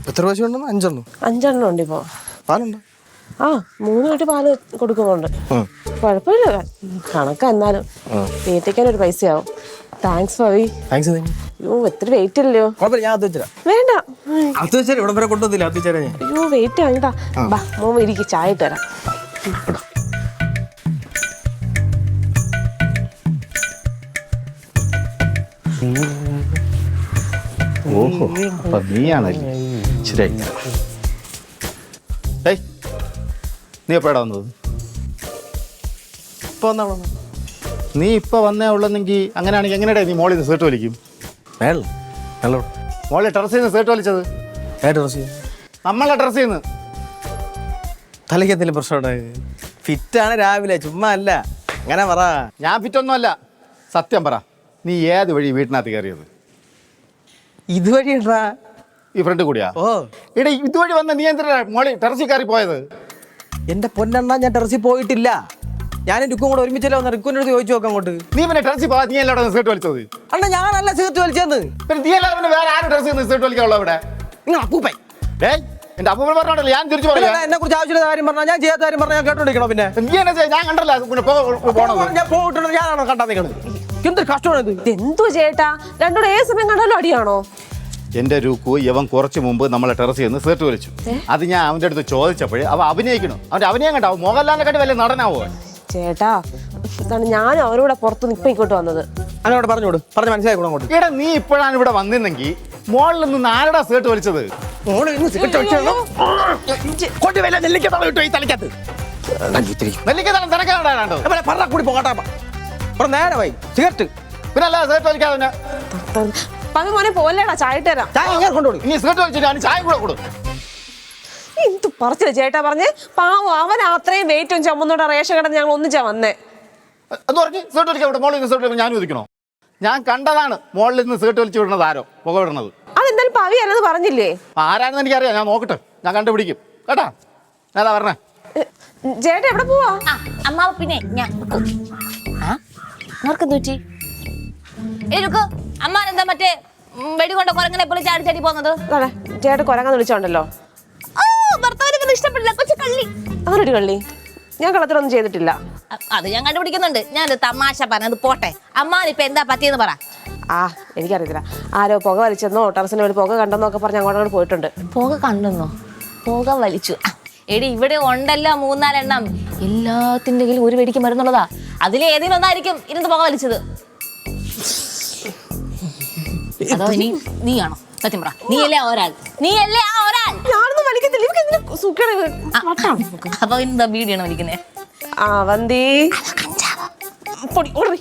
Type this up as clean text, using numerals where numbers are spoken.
എത്ര പശു ഉണ്ടെന്ന്? 5 5 ഉണ്ട് ഇപ്പോൾ. പാലുണ്ടോ? ആ 3 വീട്ടിൽ പാല് കൊടുക്കുന്നുണ്ട്. കുഴപ്പമില്ല, കണക്കാ. എന്നാലും തീറ്റയ്ക്കാൻ ഒരു പൈസയാവും. താങ്ക്സ് പവി. താങ്ക്സ്. അയ്യോ എത്ര വെയിറ്റ് അല്ലയോ. കുഴപ്പമില്ല, ഞാൻ വേണ്ട, ഇവിടെ വരെ കൊണ്ടുവന്നില്ല. അയ്യോ വെയിറ്റ് ആണ്ടാ. ബാ മോമ ഇരിക്കും, ചായ ഇട്ട് തരാം. ഓഹോ, അപ്പൊ നീയാണല്ലേ. ശരിയായി. നീ എപ്പോഴാ വന്നത്? നീ ഇപ്പൊ വന്നേ ഉള്ളെന്നെങ്കിൽ അങ്ങനെയാണെങ്കിൽ എങ്ങനെയാ നീ മോളിൽ നിന്ന് സേർട്ട് വലിക്കും? മോളിൽ ടെറസിൽ നിന്ന് സേർട്ട് വലിച്ചത്? നമ്മളെ ടെറസിൽ നിന്ന്. തലയ്ക്കത്തില്ല പ്രശ്നം ഉണ്ടായത്. ഫിറ്റാണ് രാവിലെ, ചുമ്മാ അല്ല. അങ്ങനെ പറ. ഞാൻ ഫിറ്റൊന്നും അല്ല. സത്യം പറ, നീ ഏത് വഴി വീട്ടിനകത്ത് കയറിയത്? ഇതുവഴി ഇടാ. ഈ ഫ്രണ്ട് കൂടിയാ? ഓ ഇടേ, ഇതുവഴി വന്ന നീ എന്തിനാ മോളി ടെറസിൽ കയറി പോയത്? എന്റെ പൊന്നെണ്ണ, ഞാൻ ടെറസിൽ പോയിട്ടില്ല. ഞാനും രുക്കും കൂടെ ഒരുമിച്ചല്ലേ വന്ന. രുക്കുവിൻ്റെ അടുത്ത് ചോദിച്ചു നോക്കാം അങ്ങോട്ട്. നീ പിന്നെ ടെറസിൽ പോകാൻ നീ എല്ലാവരും സേർട്ട് വലിച്ചത്? അണ്ണ ഞാനല്ല സീർട്ട് വലിച്ചെന്ന്. പിന്നെ നീ എല്ലാവരും പിന്നെ വേറെ ആരും ടെറസിൽ നിന്ന് സേർട്ട് വലിക്കാനുള്ള ഇവിടെ? നിങ്ങൾ അപ്പൂപ്പൻ. എന്റെ അപ്പൂപ്പൻ പറഞ്ഞോണ്ടല്ലോ ഞാൻ തിരിച്ചു പറയാം. എന്നെ കുറിച്ച് ആവശ്യമുള്ള കാര്യം പറഞ്ഞാൽ ഞാൻ ചെയ്യാത്ത കാര്യം പറഞ്ഞാൽ ഞാൻ കേട്ടോണ്ടിരിക്കണോ? പിന്നെ നീ എന്നാ ചെയ്യാ? ഞാൻ കണ്ടല്ലോ പോണത്. ഞാൻ പോയിട്ടുള്ളത് ഞാനാണോ കണ്ടാ നിങ്ങള്? എന്തൊരു കഷ്ടമാണ് ഇത്. എന്തോ ചേട്ടാ, രണ്ടോടെ ഏത് സമയം കണ്ടാലും അടിയാണോ? എന്റെ രൂക്കു ഇവൻ കുറച്ച് മുമ്പ് നമ്മളെ ടെറസിൽ നിന്ന് സേർട്ട് വലിച്ചു. അത് ഞാൻ അവന്റെ അടുത്ത് ചോദിച്ചപ്പോഴേ അവ അഭിനയിക്കണോ? അവന്റെ അഭിനയം കണ്ടാവും. മോഹൻലാലിനെ കാട്ടി വലിയ നടനാവോ? ചേട്ടാ, ഇതാണ് ഞാനും അവരോടെ പുറത്തുനിന്ന് ഇപ്പൊ ഇങ്ങോട്ട് വന്നത്. അങ്ങോട്ട് പറഞ്ഞോട്, പറഞ്ഞ് മനസ്സിലാക്കണം അങ്ങോട്ട്. എടാ, നീ ഇപ്പോഴാണ് ഇവിടെ വന്നിരുന്നെങ്കിൽ മോളിൽ നിന്ന് ആരടാ സേർട്ട് വലിച്ചത്? കൂടി പോകട്ടെ. നേരമായി സിഗരറ്റ്. പിന്നെ അല്ല സേർട്ട് വലിക്കാതെ പവി മോനെ പോലെടാ, ചായ ഇട്ട് തരാം. കൊണ്ടുപോയി. നീ സേർട്ട് വലിച്ചിട്ട് ചായ കൂടെ കൊടു. എന്ത് പറച്ചില്ല ചേട്ടാ പറഞ്ഞ്. പാവം, അവൻ അത്രയും വെയിറ്റും ചുമന്നോടെ റേഷൻ കടന്ന് ഞങ്ങൾ ഒന്നിച്ചാ വന്നേ. എന്ന് പറഞ്ഞ് സേർട്ട് വലിക്കാൻ ഇവിടെ മോളിൽ നിന്ന് സേർട്ട് വലിക്കാൻ ഞാൻ ചോദിക്കണോ? ഞാൻ കണ്ടതാണ് മോളിൽ നിന്ന് സേർട്ട് വലിച്ചു വിടുന്നത്. ആരോ പുക വിടുന്നത്. അതെന്തായാലും പവി അല്ലെന്ന് പറഞ്ഞില്ലേ? ആരാണെന്ന് എനിക്കറിയാം. ഞാൻ നോക്കട്ടെ, ഞാൻ കണ്ടുപിടിക്കും കേട്ടാ. ഏതാ പറഞ്ഞേ? ചേട്ടാ എവിടെ പോവാ? അമ്മാവ് പിന്നെ ഞാൻ നോർക്കെന്തൂറ്റി എടുക്കോ. അമ്മ എന്താ മറ്റേ വെടികൊണ്ട കൊരങ്ങനെ പോലെ ചാടി ചാടി പോകുന്നത്? ചേട്ടാ കൊരങ്ങാന്ന് വിളിച്ചോണ്ടല്ലോ. ഭർത്താവിനൊന്നും ഇഷ്ടപ്പെട്ടില്ല. കൊച്ചു കള്ളി. അങ്ങനെ ഒരു കള്ളി ഞാൻ കളത്തിലൊന്നും ചെയ്തിട്ടില്ല. അത് ഞാൻ കണ്ടുപിടിക്കുന്നുണ്ട്. ഞാനൊരു തമാശ പറഞ്ഞത് പോട്ടെ. അമ്മാനിപ്പൊ എന്താ പറ്റിയെന്ന് പറ. എനിക്കറിയത്തില്ല. ആരോ പുക വലിച്ചെന്നോ ടെറസിന് ഒരു പുക കണ്ടെന്നോ ഒക്കെ പറഞ്ഞ് അങ്ങോട്ട് പോയിട്ടുണ്ട്. പുക കണ്ടെന്നോ? പുക വലിച്ചു. എടി ഇവിടെ ഉണ്ടല്ലോ 3-4 എണ്ണം. എല്ലാത്തിന്റെ കയ്യിൽ ഒരു വെടിക്ക് മരുന്നുള്ളതാ. അതിലേതെങ്കിലും ഒന്നായിരിക്കും ഇരുന്ന് പുക വലിച്ചത്. അതോ ഇനി നീയാണോ? സത്യം പറ. നീയല്ലേ ആ ഒരാൾ? ഞാനൊന്നും വലിക്കത്തില്ല. അപ്പൊ എന്താ വീഡിയോ വലിക്കുന്നേ? വന്തി പൊടി ഓടി